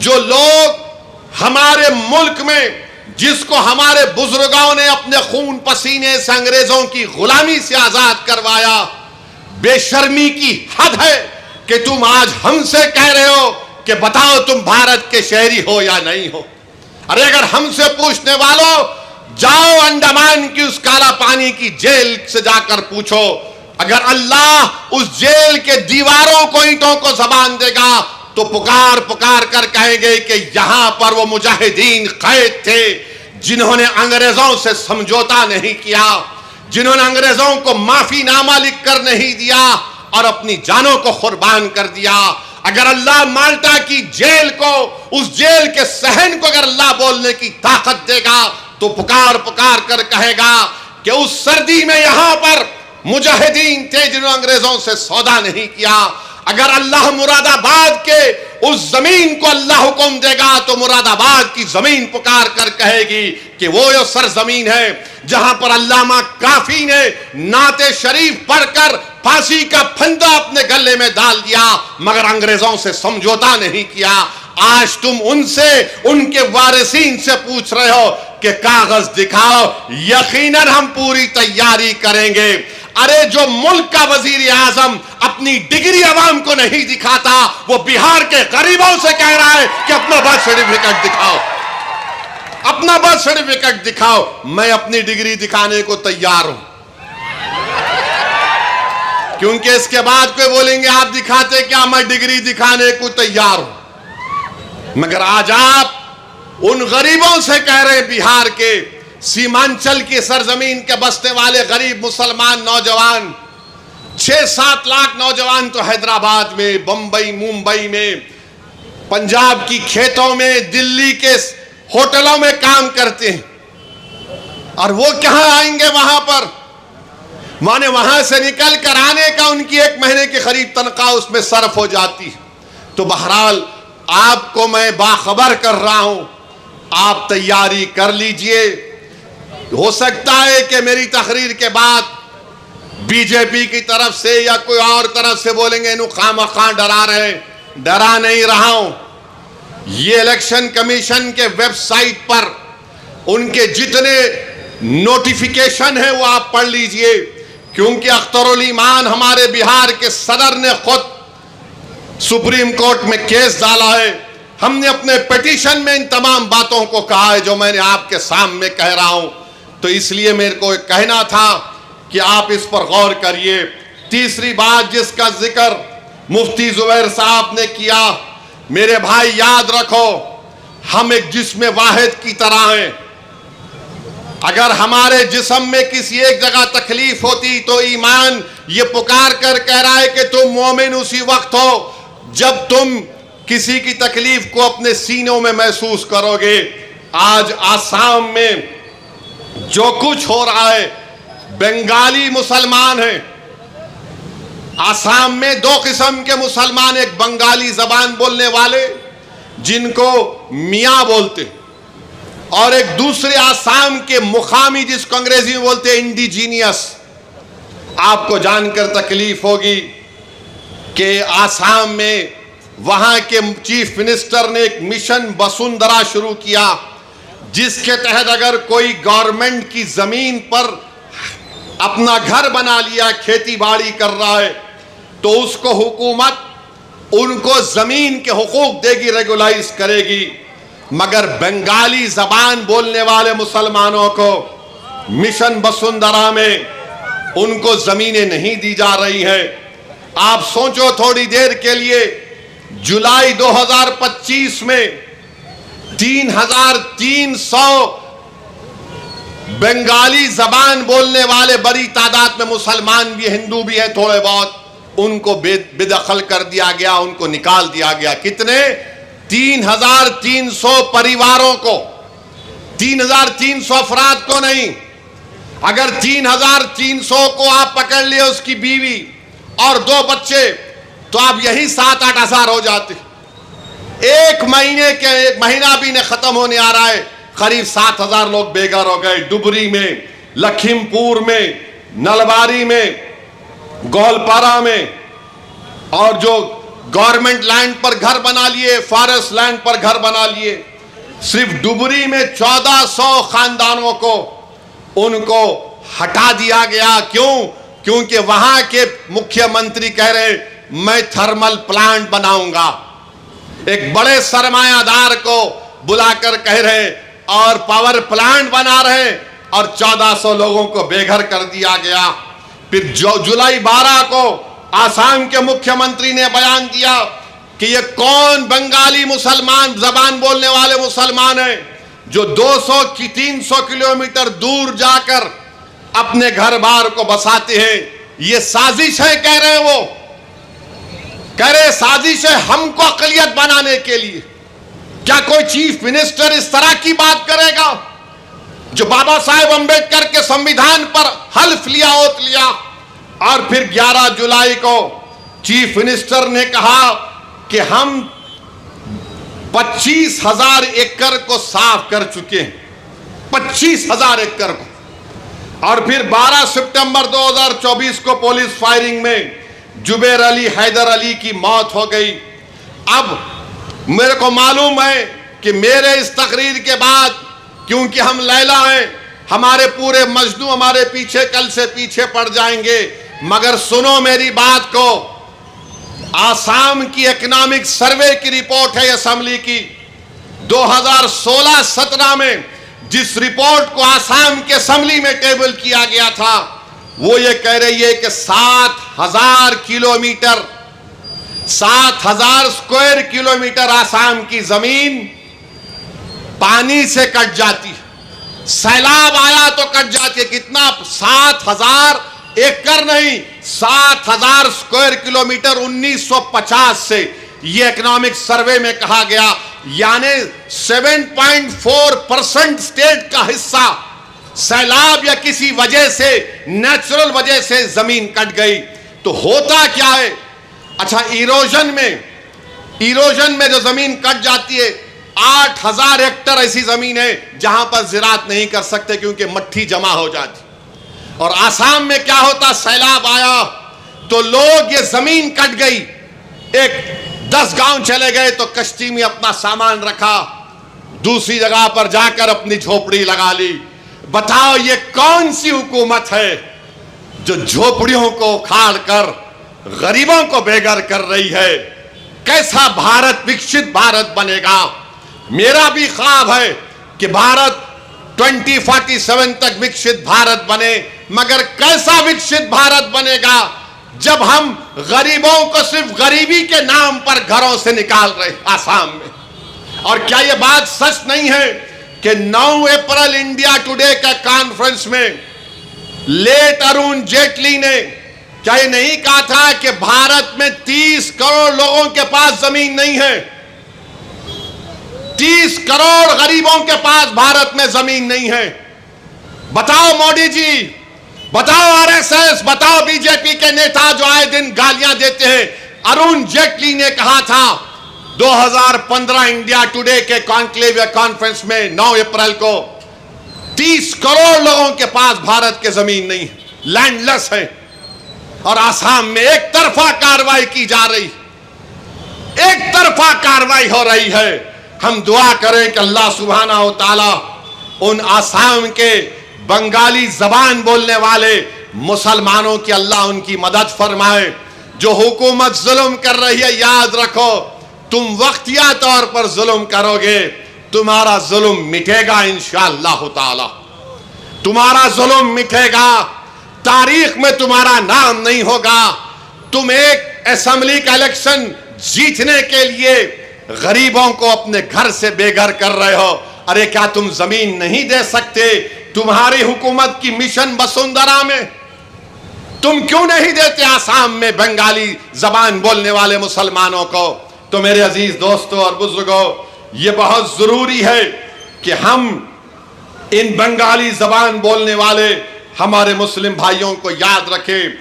जो लोग हमारे मुल्क में, जिसको हमारे बुजुर्गों ने अपने खून पसीने से अंग्रेजों की गुलामी से आजाद करवाया, बेशर्मी की हद है कि तुम आज हमसे कह रहे हो कि बताओ तुम भारत के शहरी हो या नहीं हो। अरे अगर हमसे पूछने वालों, जाओ अंडमान की उस काला पानी की जेल से जाकर पूछो, अगर अल्लाह उस जेल के दीवारों को, ईंटों को जबान देगा तो पुकार पुकार कर कहेंगे कि यहां पर वो मुजाहिदीन कैद थे जिन्होंने अंग्रेजों से समझौता नहीं किया, जिन्होंने अंग्रेजों को माफीनामा लिख कर नहीं दिया और अपनी जानों को कुर्बान कर दिया। अगर अल्लाह माल्टा की जेल को, उस जेल के सहन को अगर अल्लाह बोलने की ताकत देगा तो पुकार पुकार कर कहेगा कि उस सर्दी में यहां पर मुजाहिदीन थे जिन्होंने अंग्रेजों से सौदा नहीं किया। अगर अल्लाह मुरादाबाद के उस जमीन को अल्लाह हुक्म देगा तो मुरादाबाद की जमीन पुकार कर कहेगी कि वो यो सरजमीन है जहां पर अल्लामा काफी ने नाते शरीफ पढ़कर फांसी का फंदा अपने गले में डाल दिया, मगर अंग्रेजों से समझौता नहीं किया। आज तुम उनसे, उनके वारिसीन से पूछ रहे हो कि कागज दिखाओ, यकीनन हम पूरी तैयारी करेंगे। अरे जो मुल्क का वजीर आजम अपनी डिग्री अवाम को नहीं दिखाता, वो बिहार के गरीबों से कह रहा है कि अपना बर्थ सर्टिफिकेट दिखाओ, अपना बर्थ सर्टिफिकेट दिखाओ। मैं अपनी डिग्री दिखाने को तैयार हूं, क्योंकि इसके बाद कोई बोलेंगे आप दिखाते क्या, मैं डिग्री दिखाने को तैयार हूं। मगर आज आप उन गरीबों से कह रहे हैं, बिहार के सीमांचल की सरजमीन के बसने वाले गरीब मुसलमान नौजवान, 6-7 लाख नौजवान तो हैदराबाद में, बंबई, मुंबई में, पंजाब की खेतों में, दिल्ली के होटलों में काम करते हैं, और वो कहां आएंगे वहां पर, माने वहां से निकल कर आने का उनकी 1 महीने की करीब तनख्वाह उसमें सर्फ हो जाती है। तो बहरहाल आपको मैं बाखबर कर रहा हूं, आप तैयारी कर लीजिए। हो सकता है कि मेरी तकरीर के बाद बीजेपी की तरफ से या कोई और तरफ से बोलेंगे इन्हों खामखा डरा रहे, डरा नहीं रहा हूं। ये इलेक्शन कमीशन के वेबसाइट पर उनके जितने नोटिफिकेशन है वो आप पढ़ लीजिए, क्योंकि अख्तरुल ईमान हमारे बिहार के सदर ने खुद सुप्रीम कोर्ट में केस डाला है। हमने अपने पिटीशन में इन तमाम बातों को कहा है जो मैंने आपके सामने कह रहा हूं। तो इसलिए मेरे को कहना था कि आप इस पर गौर करिए। तीसरी बात जिसका जिक्र मुफ्ती जुबैर साहब ने किया, मेरे भाई याद रखो, हम एक जिस्म वाहिद की तरह हैं। अगर हमारे जिस्म में किसी एक जगह तकलीफ होती तो ईमान ये पुकार कर कह रहा है कि तुम मोमिन उसी वक्त हो जब तुम किसी की तकलीफ को अपने सीनों में महसूस करोगे। आज आसाम में जो कुछ हो रहा है, बंगाली मुसलमान हैं आसाम में, 2 किस्म के मुसलमान, एक बंगाली जबान बोलने वाले जिनको मियाँ बोलते, और एक दूसरे आसाम के मुकामी जिसको अंग्रेजी में बोलते हैं इंडिजीनियस। आपको जानकर तकलीफ होगी कि आसाम में वहां के चीफ मिनिस्टर ने एक मिशन वसुंधरा शुरू किया, जिसके तहत अगर कोई गवर्नमेंट की जमीन पर अपना घर बना लिया, खेती बाड़ी कर रहा है, तो उसको हुकूमत उनको जमीन के हुकूक देगी, रेगुलाइज करेगी। मगर बंगाली जबान बोलने वाले मुसलमानों को मिशन वसुंधरा में उनको जमीनें नहीं दी जा रही हैं। आप सोचो थोड़ी देर के लिए, जुलाई 2025 में 3300 बंगाली जबान बोलने वाले, बड़ी तादाद में मुसलमान भी, हिंदू भी हैं थोड़े बहुत, उनको बेदखल कर दिया गया, उनको निकाल दिया गया। कितने? 3300 परिवारों को, 3300 अफराद को नहीं। अगर 3300 को आप पकड़ लिए, उसकी बीवी और 2 बच्चे, तो आप यही 7-8 हजार हो जाते। 1 महीना भी न खत्म होने आ रहा है, करीब 7000 लोग बेघर हो गए। डुबरी में, लखीमपुर में, नलबारी में, गोलपारा में, और जो गवर्नमेंट लैंड पर घर बना लिए, फॉरेस्ट लैंड पर घर बना लिए। सिर्फ डुबरी में 1400 खानदानों को उनको हटा दिया गया। क्यों? क्योंकि वहां के मुख्यमंत्री कह रहे मैं थर्मल प्लांट बनाऊंगा। एक बड़े सरमायादार को बुलाकर कह रहे और पावर प्लांट बना रहे और 1400 लोगों को बेघर कर दिया गया। फिर जुलाई 12 को आसाम के मुख्यमंत्री ने बयान दिया कि ये कौन बंगाली मुसलमान, जबान बोलने वाले मुसलमान हैं जो 200 की 300 किलोमीटर दूर जाकर अपने घर बार को बसाते हैं। ये साजिश है, कह रहे वो, कह रहे साजिश है हमको अकलियत बनाने के लिए। क्या कोई चीफ मिनिस्टर इस तरह की बात करेगा जो बाबा साहेब अंबेडकर के संविधान पर हल्फ लिया, ओत लिया? और फिर 11 जुलाई को चीफ मिनिस्टर ने कहा कि हम 25,000 एकड़ को साफ कर चुके हैं, 25,000 एकड़ को। और फिर 12 सितंबर 2024 को पुलिस फायरिंग में जुबैर अली, हैदर अली की मौत हो गई। अब मेरे को मालूम है कि मेरे इस तकरीर के बाद, क्योंकि हम लैला हैं, हमारे पूरे मजनू हमारे पीछे कल से पीछे पड़ जाएंगे, मगर सुनो मेरी बात को। आसाम की इकोनॉमिक सर्वे की रिपोर्ट है असेंबली की 2016-17 में, जिस रिपोर्ट को आसाम के असेंबली में टेबल किया गया था, वो ये कह रही है कि 7,000 किलोमीटर, 7,000 स्क्वायर किलोमीटर आसाम की जमीन पानी से कट जाती है। सैलाब आया तो कट जाती है। कितना? 7,000 एकड़ नहीं, 7,000 स्क्वायर किलोमीटर 1950 से, ये इकोनॉमिक सर्वे में कहा गया। यानी 7.4% स्टेट का हिस्सा सैलाब या किसी वजह से, नेचुरल वजह से जमीन कट गई। तो होता क्या है? अच्छा, इरोजन में जो जमीन कट जाती है, 8,000 हेक्टेयर ऐसी जमीन है जहां पर ज़राअत नहीं कर सकते क्योंकि मट्टी जमा हो जाती। और आसाम में क्या होता? सैलाब आया तो लोग, ये जमीन कट गई, एक 10 गांव चले गए तो कश्ती में अपना सामान रखा, दूसरी जगह पर जाकर अपनी झोपड़ी लगा ली। बताओ ये कौन सी हुकूमत है जो झोपड़ियों को उखाड़ कर गरीबों को बेघर कर रही है? कैसा भारत, विकसित भारत बनेगा? मेरा भी ख्वाब है कि भारत 2047 तक विकसित भारत बने, मगर कैसा विकसित भारत बनेगा जब हम गरीबों को सिर्फ गरीबी के नाम पर घरों से निकाल रहे आसाम में? और क्या यह बात सच नहीं है कि 9 अप्रैल इंडिया टुडे का कॉन्फ्रेंस में लेट अरुण जेटली ने क्या ये नहीं कहा था कि भारत में 30 करोड़ लोगों के पास जमीन नहीं है? 30 करोड़ गरीबों के पास भारत में जमीन नहीं है। बताओ मोदी जी, बताओ आरएसएस, बताओ बीजेपी के नेता जो आए दिन गालियां देते हैं। अरुण जेटली ने कहा था 2015 इंडिया टुडे के कॉन्क्लेव या कॉन्फ्रेंस में 9 अप्रैल को, 30 करोड़ लोगों के पास भारत के जमीन नहीं है, लैंडलेस है। और आसाम में एक तरफा कार्रवाई की जा रही, एक तरफा कार्रवाई हो रही है। हम दुआ करें कि अल्लाह सुब्हाना व तआला उन आसाम के बंगाली जबान बोलने वाले मुसलमानों की अल्लाह उनकी मदद फरमाए। जो हुकूमत जुल्म कर रही है, याद रखो तुम वक्तिया तौर पर जुल्म करोगे, तुम्हारा जुल्म मिटेगा इंशाअल्लाह ताला, तुम्हारा जुल्म मिटेगा, तारीख में तुम्हारा नाम नहीं होगा। तुम एक असेंबली का इलेक्शन जीतने के लिए गरीबों को अपने घर से बेघर कर रहे हो। अरे क्या तुम जमीन नहीं दे सकते? तुम्हारी हुकूमत की मिशन वसुंधरा में तुम क्यों नहीं देते आसाम में बंगाली जबान बोलने वाले मुसलमानों को? तो मेरे अजीज दोस्तों और बुजुर्गों, ये बहुत जरूरी है कि हम इन बंगाली जबान बोलने वाले हमारे मुस्लिम भाइयों को याद रखें।